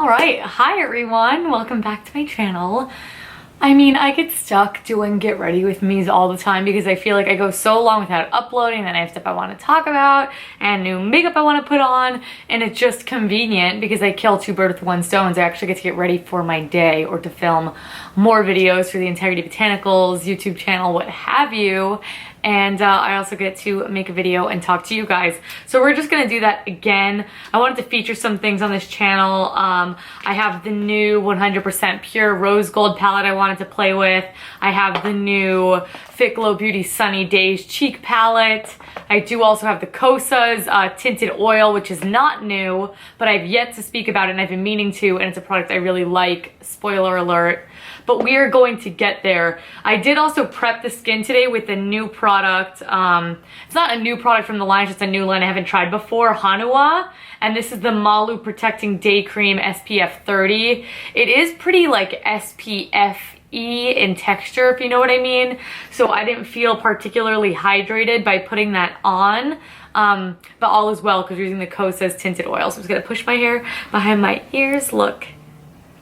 All right, hi everyone, welcome back to my channel. I mean, I get stuck doing get ready with me's all the time because I feel like I go so long without uploading, then I have stuff I want to talk about and new makeup I want to put on, and it's just convenient because I kill two birds with one stone. I actually get to get ready for my day or to film more videos for the Integrity Botanicals YouTube channel, what have you. And I also get to make a video and talk to you guys. So we're just gonna do that again. I wanted to feature some things on this channel. I have the new 100% pure rose gold palette I wanted to play with. I have the new Fit Glow Beauty Sunny Days cheek palette. I do also have the Kosas tinted oil, which is not new, but I've yet to speak about it and I've been meaning to, and it's a product I really like, spoiler alert. But we are going to get there. I did also prep the skin today with a new product. It's not a new product from the line, it's just a new line I haven't tried before, Hanwha. And this is the Malu Protecting Day Cream SPF 30. It is pretty like SPF-y in texture, if you know what I mean. So I didn't feel particularly hydrated by putting that on. But all is well because we're using the Kosas tinted oil. So I'm just gonna push my hair behind my ears, look.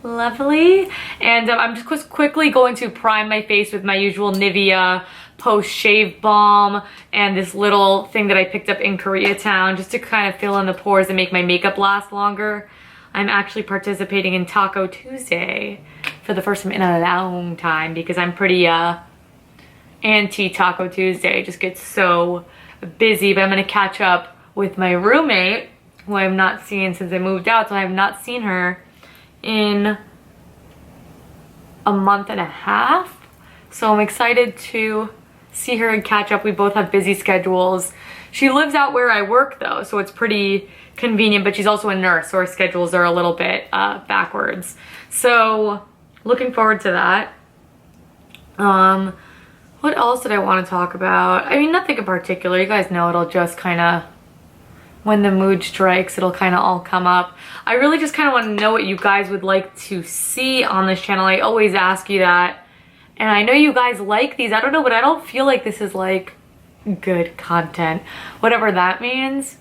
Lovely. And I'm just quickly going to prime my face with my usual Nivea post-shave balm and this little thing that I picked up in Koreatown just to kind of fill in the pores and make my makeup last longer. I'm actually participating in Taco Tuesday for the first time in a long time because I'm pretty anti-Taco Tuesday. It just gets so busy, but I'm gonna catch up with my roommate who I have not seen since I moved out, so I have not seen her in a month and a half. So I'm excited to see her and catch up. We both have busy schedules. She lives out where I work though, so it's pretty convenient, but she's also a nurse, so our schedules are a little bit backwards. So looking forward to that. What else did I want to talk about? I mean, nothing in particular. You guys know it'll just kind of, when the mood strikes, it'll kind of all come up. I really just kind of want to know what you guys would like to see on this channel. I always ask you that. And I know you guys like these. I don't know, but I don't feel like this is like good content, whatever that means.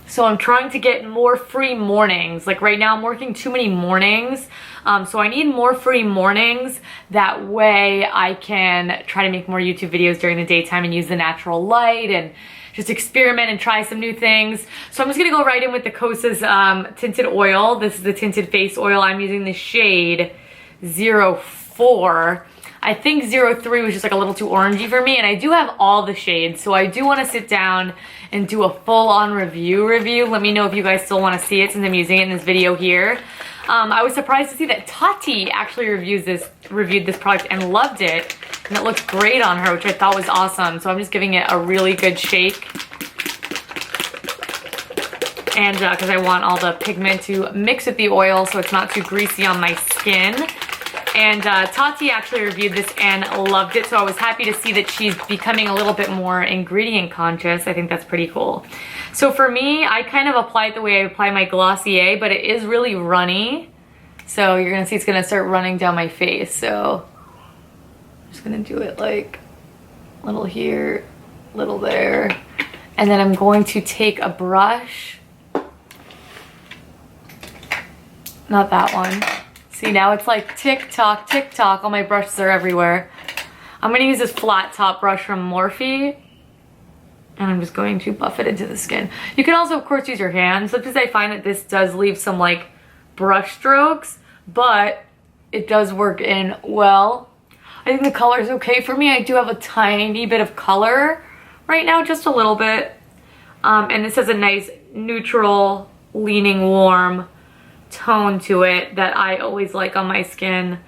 So I'm trying to get more free mornings. Like right now I'm working too many mornings. So I need more free mornings. That way I can try to make more YouTube videos during the daytime and use the natural light and just experiment and try some new things. So I'm just gonna go right in with the Kosas tinted oil. This is the tinted face oil. I'm using the shade 04. I think 03 was just like a little too orangey for me, and I do have all the shades, so I do wanna sit down and do a full-on review. Let me know if you guys still wanna see it since I'm using it in this video here. I was surprised to see that Chatty actually reviewed this product and loved it. And it looks great on her, which I thought was awesome. So I'm just giving it a really good shake. And because I want all the pigment to mix with the oil so it's not too greasy on my skin. And Tati actually reviewed this and loved it. So I was happy to see that she's becoming a little bit more ingredient conscious. I think that's pretty cool. So for me, I kind of apply it the way I apply my Glossier, but it is really runny. So you're gonna see it's gonna start running down my face. So I'm just gonna do it like little here, little there. And then I'm going to take a brush. Not that one. See, now it's like tick tock, all my brushes are everywhere. I'm gonna use this flat top brush from Morphe, and I'm just going to buff it into the skin. You can also, of course, use your hands. Sometimes I find that this does leave some like brush strokes, but it does work in well. I think the color is okay for me. I do have a tiny bit of color right now, just a little bit. And this has a nice neutral, leaning warm tone to it that I always like on my skin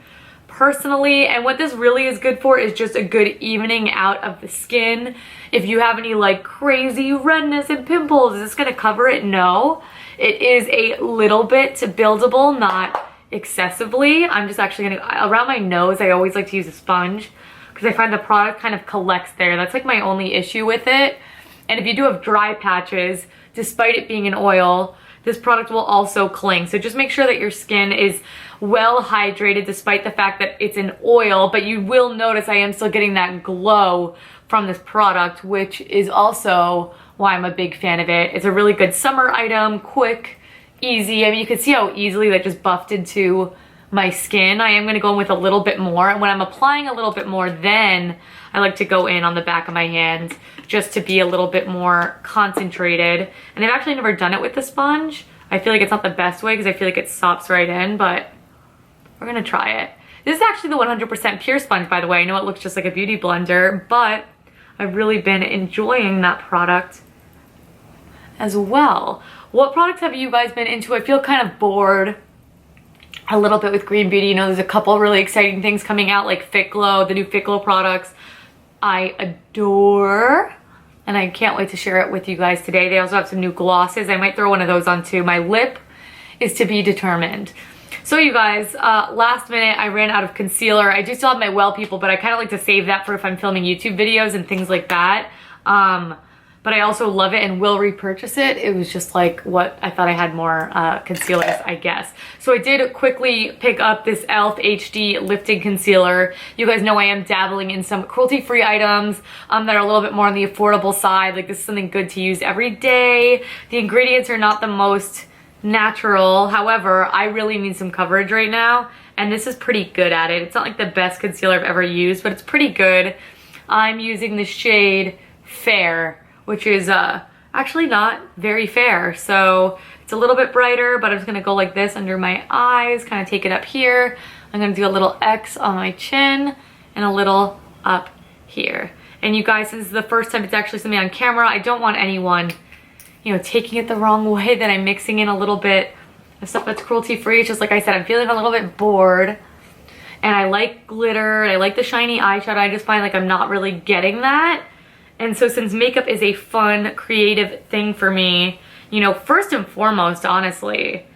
personally. And what this really is good for is just a good evening out of the skin. If you have any like crazy redness and pimples, is this gonna cover it? No. It is a little bit buildable, not excessively. I'm just actually gonna, around my nose, I always like to use a sponge because I find the product kind of collects there. That's like my only issue with it. And if you do have dry patches, despite it being an oil, this product will also cling. So just make sure that your skin is well hydrated despite the fact that it's an oil, but you will notice I am still getting that glow from this product, which is also why I'm a big fan of it. It's a really good summer item, quick, easy. I mean, you can see how easily that just buffed into my skin. I am going to go in with a little bit more, and when I'm applying a little bit more, then I like to go in on the back of my hand just to be a little bit more concentrated. And I've actually never done it with the sponge. I feel like it's not the best way because I feel like it sops right in, but we're going to try it. This is actually the 100% pure sponge, by the way. I know it looks just like a beauty blender, but I've really been enjoying that product as well. What products have you guys been into? I feel kind of bored a little bit with Green Beauty. You know, there's a couple really exciting things coming out, like Fit Glow, the new Fit Glow products I adore, and I can't wait to share it with you guys today. They also have some new glosses. I might throw one of those on too. My lip is to be determined. So you guys, last minute I ran out of concealer. I do still have my Well People, but I kind of like to save that for if I'm filming YouTube videos and things like that. But I also love it and will repurchase it. It was just like what I thought I had more concealers, I guess. So I did quickly pick up this e.l.f. HD Lifting Concealer. You guys know I am dabbling in some cruelty-free items that are a little bit more on the affordable side. Like, this is something good to use every day. The ingredients are not the most natural. However, I really need some coverage right now, and this is pretty good at it. It's not like the best concealer I've ever used, but it's pretty good. I'm using the shade Fair, which is actually not very fair. So it's a little bit brighter, but I'm just gonna go like this under my eyes, kind of take it up here. I'm gonna do a little X on my chin and a little up here. And you guys, this is the first time it's actually something on camera. I don't want anyone, you know, taking it the wrong way that I'm mixing in a little bit of stuff that's cruelty-free. It's just like I said, I'm feeling a little bit bored. And I like glitter, and I like the shiny eyeshadow. I just find like I'm not really getting that. And so since makeup is a fun, creative thing for me, you know, first and foremost, honestly,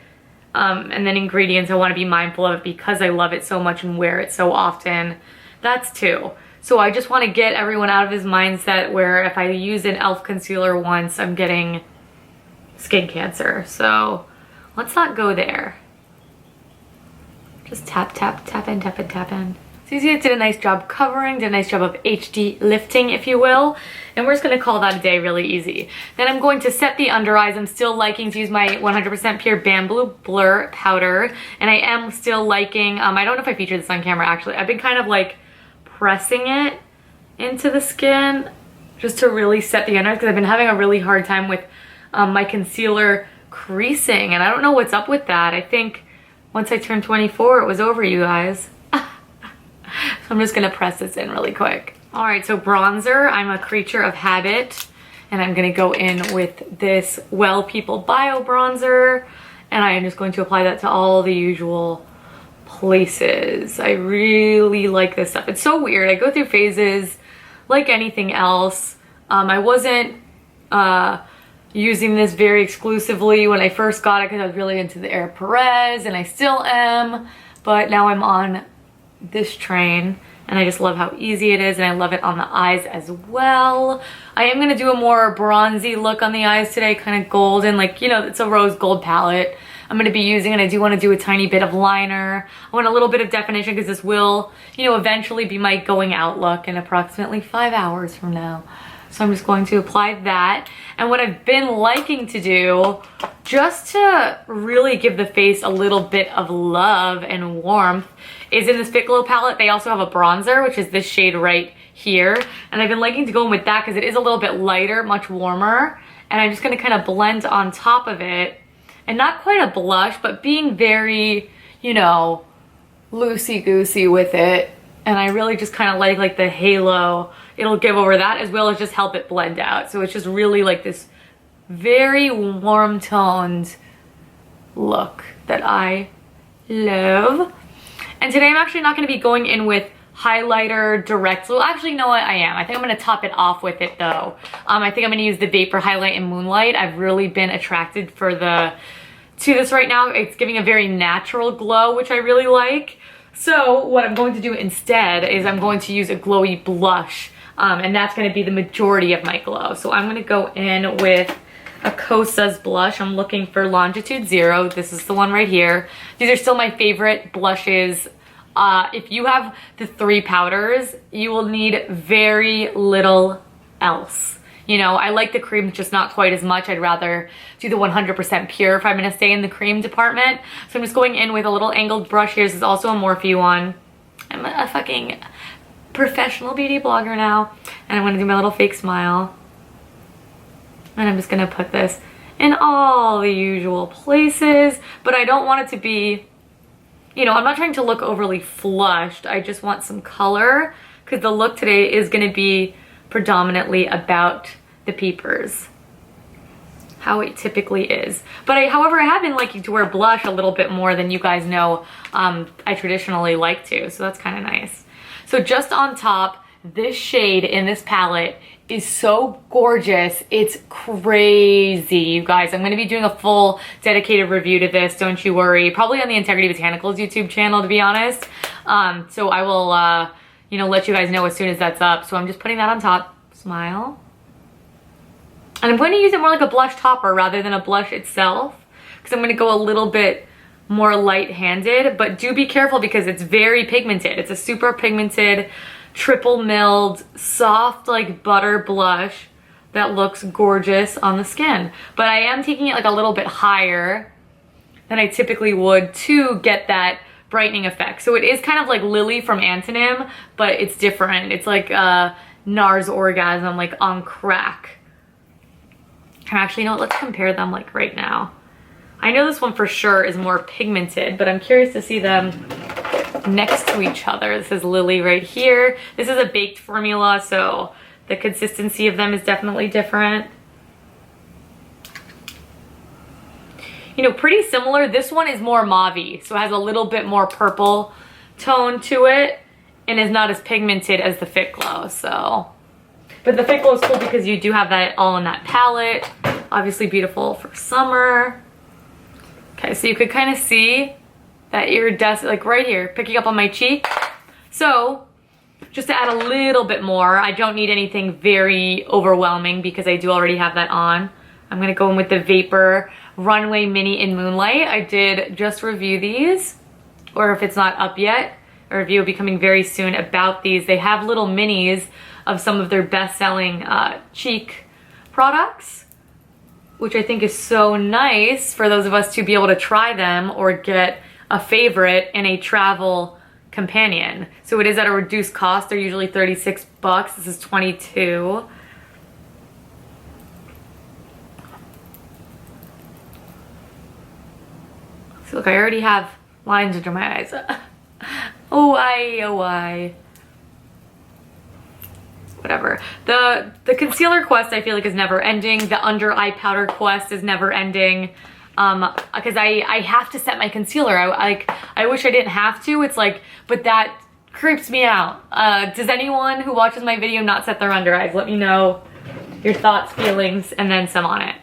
and then ingredients, I want to be mindful of it because I love it so much and wear it so often. That's two. So I just want to get everyone out of his mindset where if I use an e.l.f. concealer once, I'm getting skin cancer. So let's not go there. Just tap, tap, tap in, tap in, tap in. So you see it did a nice job covering, did a nice job of HD lifting, if you will. And we're just gonna call that a day really easy. Then I'm going to set the under eyes. I'm still liking to use my 100% pure Bamboo Blur powder. And I am still liking, I don't know if I featured this on camera actually. I've been kind of like pressing it into the skin just to really set the under eyes because I've been having a really hard time with my concealer creasing. And I don't know what's up with that. I think once I turned 24, it was over, you guys. So I'm just gonna press this in really quick. All right, so bronzer, I'm a creature of habit, and I'm gonna go in with this Well People Bio Bronzer, and I am just going to apply that to all the usual places. I really like this stuff. It's so weird. I go through phases like anything else. I wasn't using this very exclusively when I first got it because I was really into the Air Perez, and I still am, but now I'm on this train and I just love how easy it is, and I love it on the eyes as well. I am gonna do a more bronzy look on the eyes today, kind of golden, like, you know, it's a rose gold palette I'm gonna be using, and I do want to do a tiny bit of liner. I want a little bit of definition because this will, you know, eventually be my going out look in approximately 5 hours from now. So I'm just going to apply that. And what I've been liking to do, just to really give the face a little bit of love and warmth, is in this Fit Glow palette, they also have a bronzer, which is this shade right here. And I've been liking to go in with that because it is a little bit lighter, much warmer. And I'm just gonna kind of blend on top of it. And not quite a blush, but being very, you know, loosey-goosey with it. And I really just kind of like the halo it'll give over that, as well as just help it blend out. So it's just really like this very warm toned look that I love. And today I'm actually not going to be going in with highlighter directly. Well, actually, you know what? I am. I think I'm going to top it off with it though. I think I'm going to use the Vapor Highlight in Moonlight. I've really been attracted to this right now. It's giving a very natural glow, which I really like. So what I'm going to do instead is I'm going to use a glowy blush, and that's going to be the majority of my glow. So I'm going to go in with a Kosas blush. I'm looking for Longitude Zero. This is the one right here. These are still my favorite blushes. If you have the 3 powders, you will need very little else. You know, I like the cream, just not quite as much. I'd rather do the 100% pure if I'm gonna stay in the cream department. So I'm just going in with a little angled brush here. This is also a Morphe one. I'm a fucking professional beauty blogger now. And I'm gonna do my little fake smile. And I'm just gonna put this in all the usual places, but I don't want it to be, you know, I'm not trying to look overly flushed. I just want some color because the look today is gonna be predominantly about the peepers, how it typically is. But however, I have been liking to wear blush a little bit more than you guys know I traditionally like to, so that's kind of nice. So just on top, this shade in this palette is so gorgeous. It's crazy, you guys. I'm gonna be doing a full dedicated review to this, don't you worry. Probably on the Integrity Botanicals YouTube channel, to be honest. So I will, you know, let you guys know as soon as that's up. So I'm just putting that on top. Smile. And I'm going to use it more like a blush topper rather than a blush itself, because I'm going to go a little bit more light-handed, but do be careful because it's very pigmented. It's a super pigmented, triple milled, soft like butter blush that looks gorgeous on the skin. But I am taking it like a little bit higher than I typically would to get that brightening effect. So it is kind of like Lily from Antonym, but it's different. It's like NARS Orgasm, like on crack. And actually, you know what? Let's compare them like right now. I know this one for sure is more pigmented, but I'm curious to see them next to each other. This is Lily right here. This is a baked formula, so the consistency of them is definitely different. You know, pretty similar. This one is more mauve-y, so it has a little bit more purple tone to it and is not as pigmented as the Fit Glow, so. But the Fit Glow is cool because you do have that all in that palette. Obviously beautiful for summer. Okay, so you could kind of see that iridescent, like right here, picking up on my cheek. So just to add a little bit more, I don't need anything very overwhelming because I do already have that on. I'm gonna go in with the Vapor Runway Mini in Moonlight. I did just review these, or if it's not up yet, a review will be coming very soon about these. They have little minis of some of their best-selling cheek products, which I think is so nice for those of us to be able to try them or get a favorite in a travel companion. So it is at a reduced cost. They're usually 36 bucks. This is 22. So look, I already have lines under my eyes. Oh, why? Whatever. The concealer quest I feel like is never ending. The under eye powder quest is never ending. Because I have to set my concealer. I wish I didn't have to. It's like, but that creeps me out. Does anyone who watches my video not set their under eyes? Let me know your thoughts, feelings, and then some on it.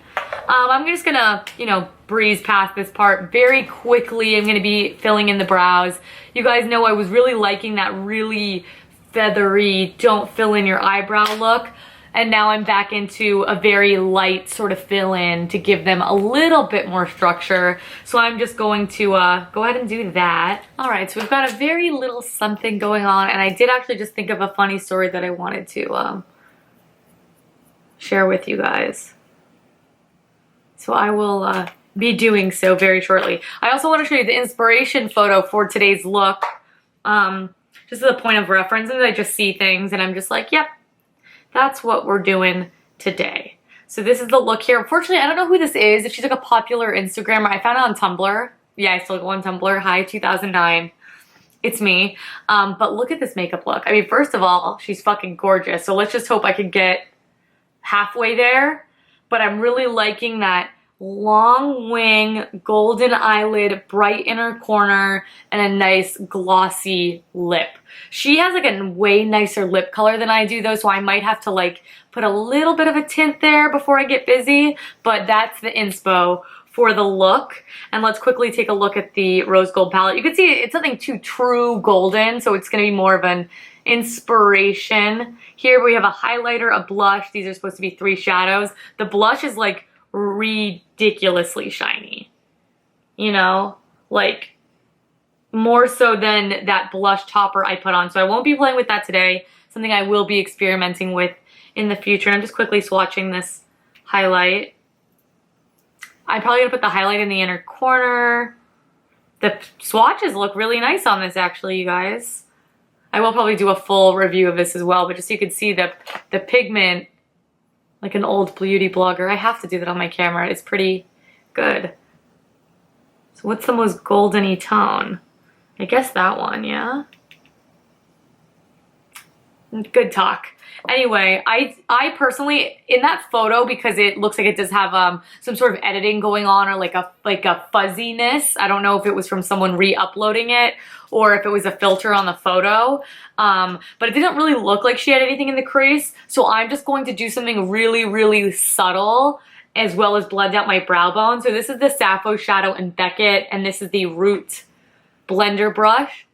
I'm just gonna, you know, breeze past this part very quickly. I'm gonna be filling in the brows. You guys know I was really liking that really feathery, don't fill in your eyebrow look. And now I'm back into a very light sort of fill in to give them a little bit more structure. So I'm just going to go ahead and do that. All right, so we've got a very little something going on, and I did actually just think of a funny story that I wanted to share with you guys. So I will be doing so very shortly. I also want to show you the inspiration photo for today's look. Just as a point of reference, and I just see things and I'm just like, yep, that's what we're doing today. So this is the look here. Unfortunately, I don't know who this is. If she's like a popular Instagrammer, I found it on Tumblr. Yeah, I still go on Tumblr. Hi, 2009. It's me. But look at this makeup look. I mean, first of all, she's fucking gorgeous. So let's just hope I can get halfway there. But I'm really liking that long wing, golden eyelid, bright inner corner, and a nice glossy lip. She has like a way nicer lip color than I do though, so I might have to like put a little bit of a tint there before I get busy, but that's the inspo for the look. And let's quickly take a look at the rose gold palette. You can see it's nothing too true golden, so it's gonna be more of an inspiration. Here we have a highlighter, a blush. These are supposed to be 3 shadows. The blush is like ridiculously shiny, you know, like more so than that blush topper I put on. So I won't be playing with that today. Something I will be experimenting with in the future. And I'm just quickly swatching this highlight. I'm probably gonna put the highlight in the inner corner. The swatches look really nice on this actually, you guys. I will probably do a full review of this as well, but just so you can see the pigment, like an old beauty blogger. I have to do that on my camera. It's pretty good. So what's the most golden-y tone? I guess that one, yeah? Good talk. Anyway, I personally, in that photo, because it looks like it does have some sort of editing going on, or like a fuzziness. I don't know if it was from someone re-uploading it or if it was a filter on the photo. But it didn't really look like she had anything in the crease. So I'm just going to do something really, really subtle, as well as blend out my brow bone. So this is the Sappho Shadow in Beckett, and this is the Root blender brush.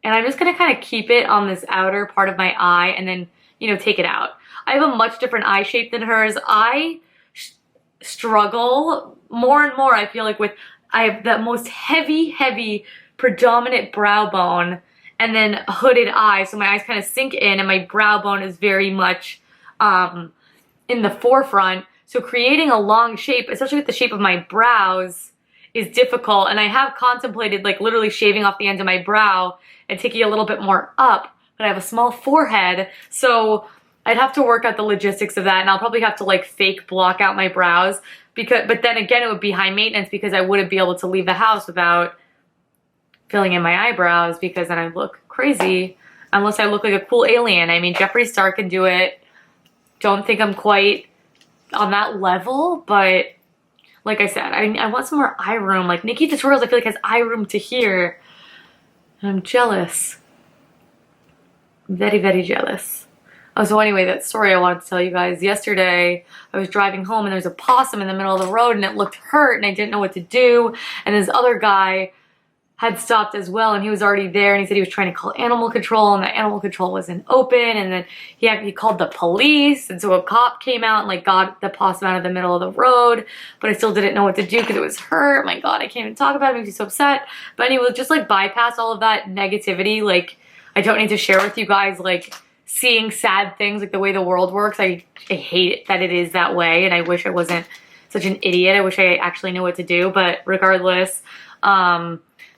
And I'm just gonna kind of keep it on this outer part of my eye and then, you know, take it out. I have a much different eye shape than hers. I struggle more and more, I feel like, I have the most heavy, predominant brow bone and then hooded eyes. So my eyes kind of sink in and my brow bone is very much in the forefront. So creating a long shape, especially with the shape of my brows, is difficult. And I have contemplated like literally shaving off the end of my brow and taking a little bit more up, but I have a small forehead, so I'd have to work out the logistics of that, and I'll probably have to like fake block out my brows, but then again it would be high maintenance because I wouldn't be able to leave the house without filling in my eyebrows, because then I look crazy unless I look like a cool alien. I mean, Jeffree Star can do it. Don't think I'm quite on that level, but like I said, I want some more eye room. Like Nikki Tutorials, I feel like has eye room to here. And I'm jealous. Very jealous. Oh, so anyway, that story I wanted to tell you guys. Yesterday, I was driving home and there was a possum in the middle of the road and it looked hurt and I didn't know what to do. And this other guy had stopped as well and he was already there and he said he was trying to call animal control and the animal control wasn't open, and then he called the police, and so a cop came out and like got the possum out of the middle of the road, but I still didn't know what to do because it was hurt. My God, I can't even talk about it. It makes me so upset. But anyway, just like bypass all of that negativity. Like I don't need to share with you guys like seeing sad things, like the way the world works. I hate it that it is that way, and I wish I wasn't such an idiot. I wish I actually knew what to do, but regardless,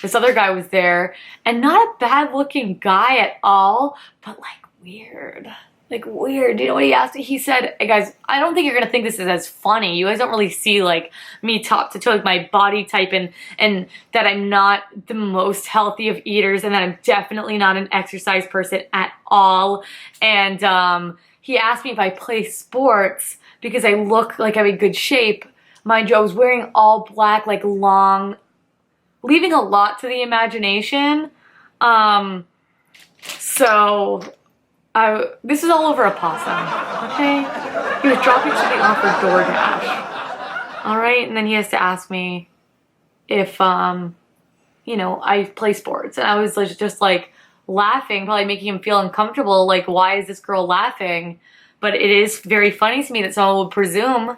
this other guy was there, and not a bad looking guy at all, but like weird. Like weird. You know what he asked me? He said, "Hey guys, I don't think you're gonna think this is as funny. You guys don't really see like me top to toe, like my body type, and that I'm not the most healthy of eaters, and that I'm definitely not an exercise person at all." And he asked me if I play sports because I look like I'm in good shape. Mind you, I was wearing all black, like long, leaving a lot to the imagination. This is all over a possum, okay? He was dropping something off for DoorDash, all right? And then he has to ask me if, you know, I play sports. And I was like, just like laughing, probably making him feel uncomfortable. Like, why is this girl laughing? But it is very funny to me that someone would presume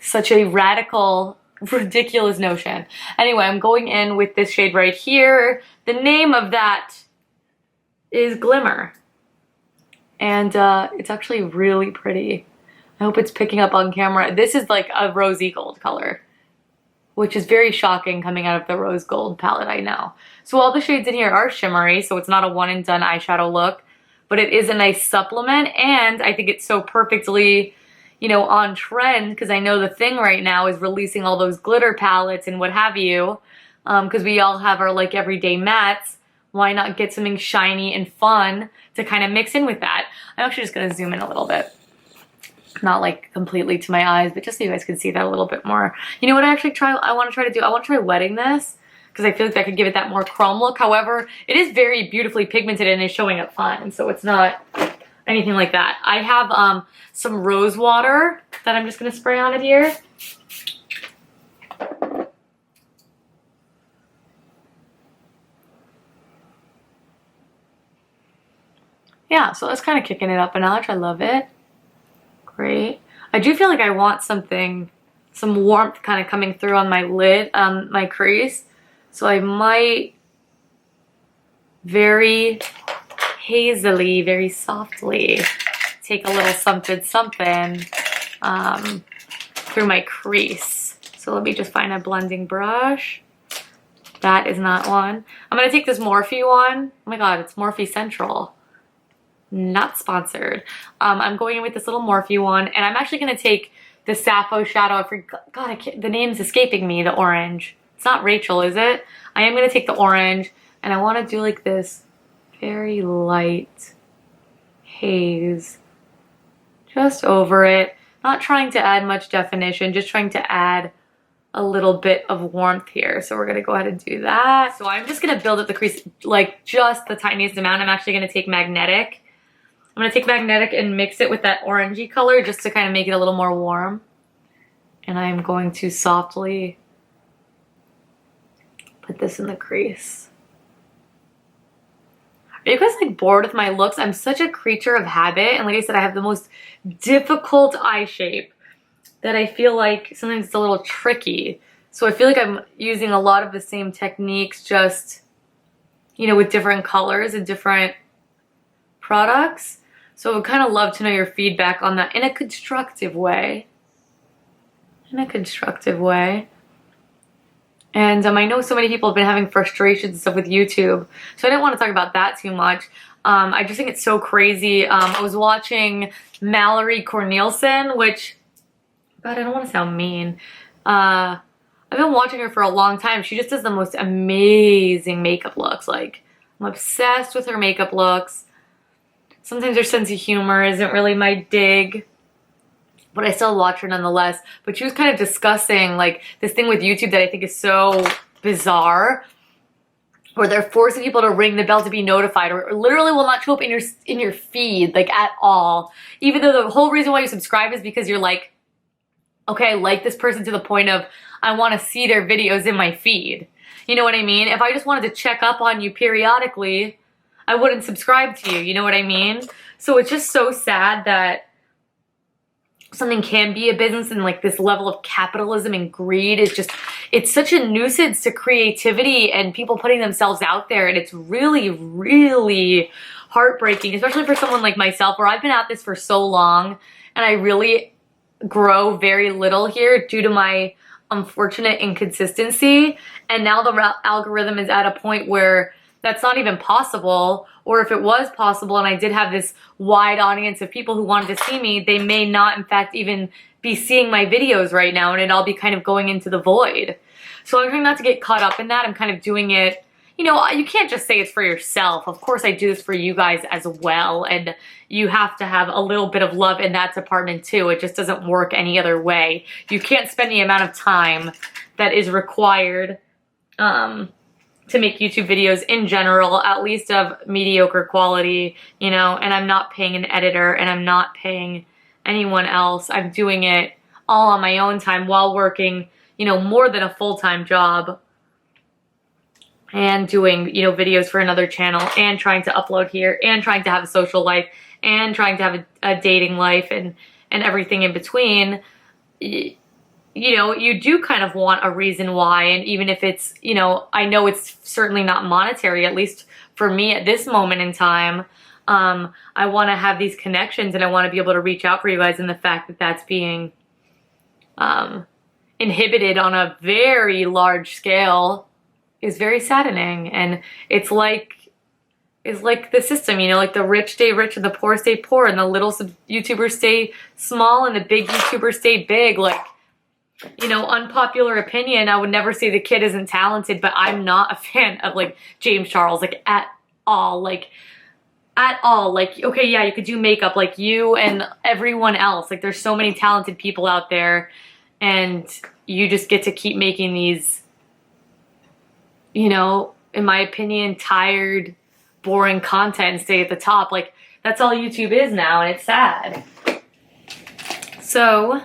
such a radical, ridiculous notion. Anyway, I'm going in with this shade right here. The name of that is Glimmer. And it's actually really pretty. I hope it's picking up on camera. This is like a rosy gold color, which is very shocking coming out of the rose gold palette, I know. So all the shades in here are shimmery, so it's not a one and done eyeshadow look, but it is a nice supplement, and I think it's so perfectly, you know, on trend, because I know the thing right now is releasing all those glitter palettes and what have you, because we all have our like everyday mattes. Why not get something shiny and fun to kind of mix in with that? I'm actually just gonna zoom in a little bit. Not like completely to my eyes, but just so you guys can see that a little bit more. You know what I want to try to do? I want to try wetting this, because I feel like that could give it that more chrome look. However, it is very beautifully pigmented and is showing up fine, so it's not anything like that. I have some rose water that I'm just gonna spray on it here. Yeah, so that's kind of kicking it up a notch. I love it. Great. I do feel like I want something, some warmth kind of coming through on my lid, my crease. So I might very hazily, very softly to take a little something something through my crease. So let me just find a blending brush. That is not one. I'm going to take this Morphe one. Oh my god, it's Morphe Central. Not sponsored. I'm going in with this little Morphe one, and I'm actually going to take the Sappho shadow. I forgot, God, the name's escaping me, the orange. It's not Rachel, is it? I am going to take the orange, and I want to do like this very light haze just over it. Not trying to add much definition, just trying to add a little bit of warmth here. So we're gonna go ahead and do that. So I'm just gonna build up the crease like just the tiniest amount. I'm actually gonna take Magnetic. I'm gonna take Magnetic and mix it with that orangey color just to kind of make it a little more warm. And I'm going to softly put this in the crease. Are you guys like bored with my looks? I'm such a creature of habit, and like I said, I have the most difficult eye shape that I feel like sometimes it's a little tricky. So I feel like I'm using a lot of the same techniques, just, you know, with different colors and different products. So I would kind of love to know your feedback on that in a constructive way. In a constructive way. And I know so many people have been having frustrations and stuff with YouTube, so I didn't want to talk about that too much. I just think it's so crazy. I was watching Mallory Cornelison, which, God, I don't want to sound mean. I've been watching her for a long time. She just does the most amazing makeup looks. Like, I'm obsessed with her makeup looks. Sometimes her sense of humor isn't really my dig, but I still watch her nonetheless. But she was kind of discussing like this thing with YouTube that I think is so bizarre, where they're forcing people to ring the bell to be notified, or literally will not show up in your feed like at all. Even though the whole reason why you subscribe is because you're like, okay, I like this person to the point of I want to see their videos in my feed. You know what I mean? If I just wanted to check up on you periodically, I wouldn't subscribe to you. You know what I mean? So it's just so sad that something can be a business, and like this level of capitalism and greed is just, it's such a nuisance to creativity and people putting themselves out there. And it's really, really heartbreaking, especially for someone like myself, where I've been at this for so long and I really grow very little here due to my unfortunate inconsistency. And now the algorithm is at a point where that's not even possible, or if it was possible and I did have this wide audience of people who wanted to see me, they may not in fact even be seeing my videos right now, and it'll be kind of going into the void. So I'm trying not to get caught up in that. I'm kind of doing it, you know, you can't just say it's for yourself. Of course I do this for you guys as well, and you have to have a little bit of love in that department too. It just doesn't work any other way. You can't spend the amount of time that is required to make YouTube videos in general, at least of mediocre quality, you know, and I'm not paying an editor and I'm not paying anyone else. I'm doing it all on my own time while working, you know, more than a full-time job, and doing, you know, videos for another channel, and trying to upload here, and trying to have a social life, and trying to have a dating life, and everything in between. You know, you do kind of want a reason why, and even if it's, you know, I know it's certainly not monetary, at least for me at this moment in time. I want to have these connections, and I want to be able to reach out for you guys, and the fact that that's being inhibited on a very large scale is very saddening. And it's like the system, you know, like the rich stay rich and the poor stay poor, and the little YouTubers stay small and the big YouTubers stay big. Like, you know, unpopular opinion, I would never say the kid isn't talented, but I'm not a fan of like James Charles, like at all. Like, okay, yeah, you could do makeup like you and everyone else. Like, there's so many talented people out there, and you just get to keep making these, you know, in my opinion, tired, boring content and stay at the top. Like, that's all YouTube is now, and it's sad. So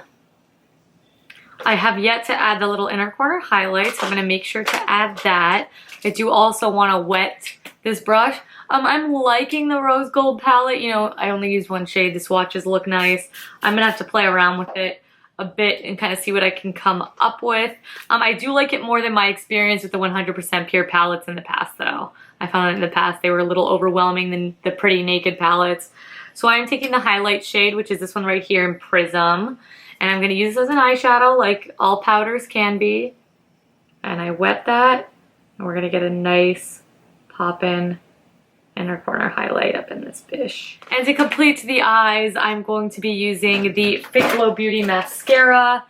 I have yet to add the little inner corner highlights. I'm going to make sure to add that. I do also want to wet this brush. I'm liking the rose gold palette. You know, I only use one shade. The swatches look nice. I'm going to have to play around with it a bit and kind of see what I can come up with. I do like it more than my experience with the 100% pure palettes in the past, though. I found that in the past they were a little overwhelming than the Pretty Naked palettes. So I'm taking the highlight shade, which is this one right here in Prism. And I'm going to use this as an eyeshadow like all powders can be. And I wet that. And we're going to get a nice pop-in inner corner highlight up in this bish. And to complete the eyes, I'm going to be using the Fit Glow Beauty Mascara.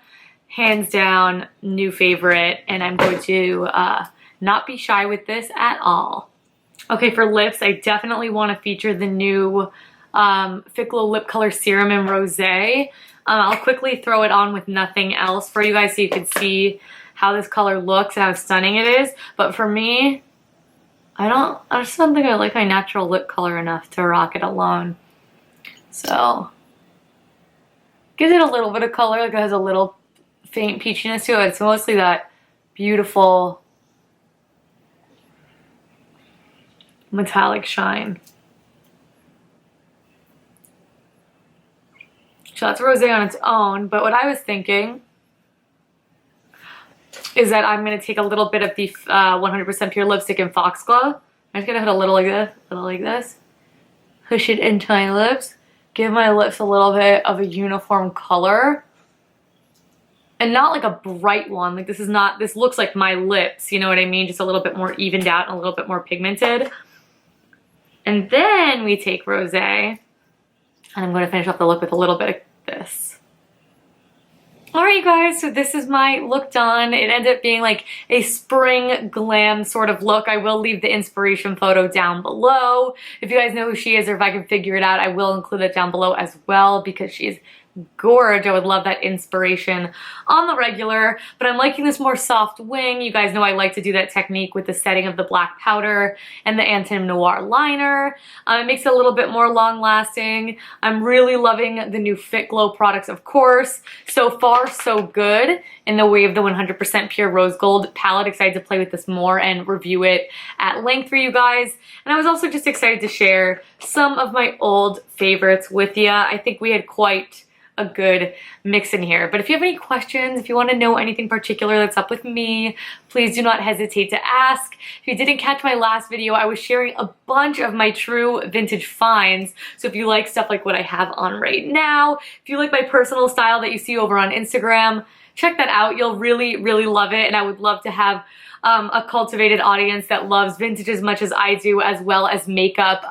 Hands down, new favorite. And I'm going to not be shy with this at all. Okay, for lips, I definitely want to feature the new Fit Glow Lip Color Serum in Rosé. I'll quickly throw it on with nothing else for you guys so you can see how this color looks and how stunning it is. But for me, I just don't think I like my natural lip color enough to rock it alone. So, gives it a little bit of color, like it has a little faint peachiness to it. It's mostly that beautiful metallic shine. So that's rosé on its own, but what I was thinking is that I'm going to take a little bit of the 100% Pure Lipstick in Foxglove. I'm just going to put a little like this, push it into my lips, give my lips a little bit of a uniform color. And not like a bright one, like this looks like my lips, you know what I mean? Just a little bit more evened out and a little bit more pigmented. And then we take rosé, and I'm going to finish off the look with a little bit of this. Alright guys, so this is my look done. It ended up being like a spring glam sort of look. I will leave the inspiration photo down below. If you guys know who she is or if I can figure it out, I will include it down below as well because she's gorge. I would love that inspiration on the regular, but I'm liking this more soft wing. You guys know I like to do that technique with the setting of the black powder and the Antim Noir liner. It makes it a little bit more long lasting. I'm really loving the new Fit Glow products, of course. So far, so good in the way of the 100% Pure Rose Gold palette. Excited to play with this more and review it at length for you guys. And I was also just excited to share some of my old favorites with you. I think we had quite a good mix in here. But if you have any questions, if you want to know anything particular that's up with me, please do not hesitate to ask. If you didn't catch my last video, I was sharing a bunch of my true vintage finds. So if you like stuff like what I have on right now, if you like my personal style that you see over on Instagram, check that out. You'll really, really love it. And I would love to have a cultivated audience that loves vintage as much as I do, as well as makeup,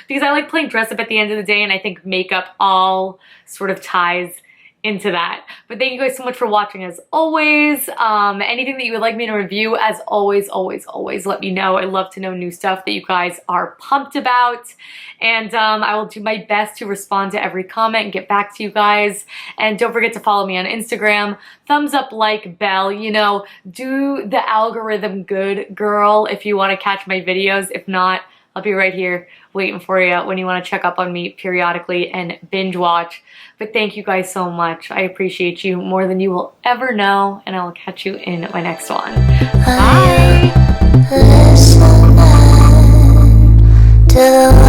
because I like playing dress up at the end of the day, and I think makeup all sort of ties into that. But thank you guys so much for watching as always. Anything that you would like me to review, as always, always let me know. I love to know new stuff that you guys are pumped about. And I will do my best to respond to every comment and get back to you guys. And don't forget to follow me on Instagram. Thumbs up, like, bell, you know, do the algorithm good, girl, if you want to catch my videos. If not, I'll be right here waiting for you when you want to check up on me periodically and binge watch. But thank you guys so much. I appreciate you more than you will ever know, and I will catch you in my next one. Bye!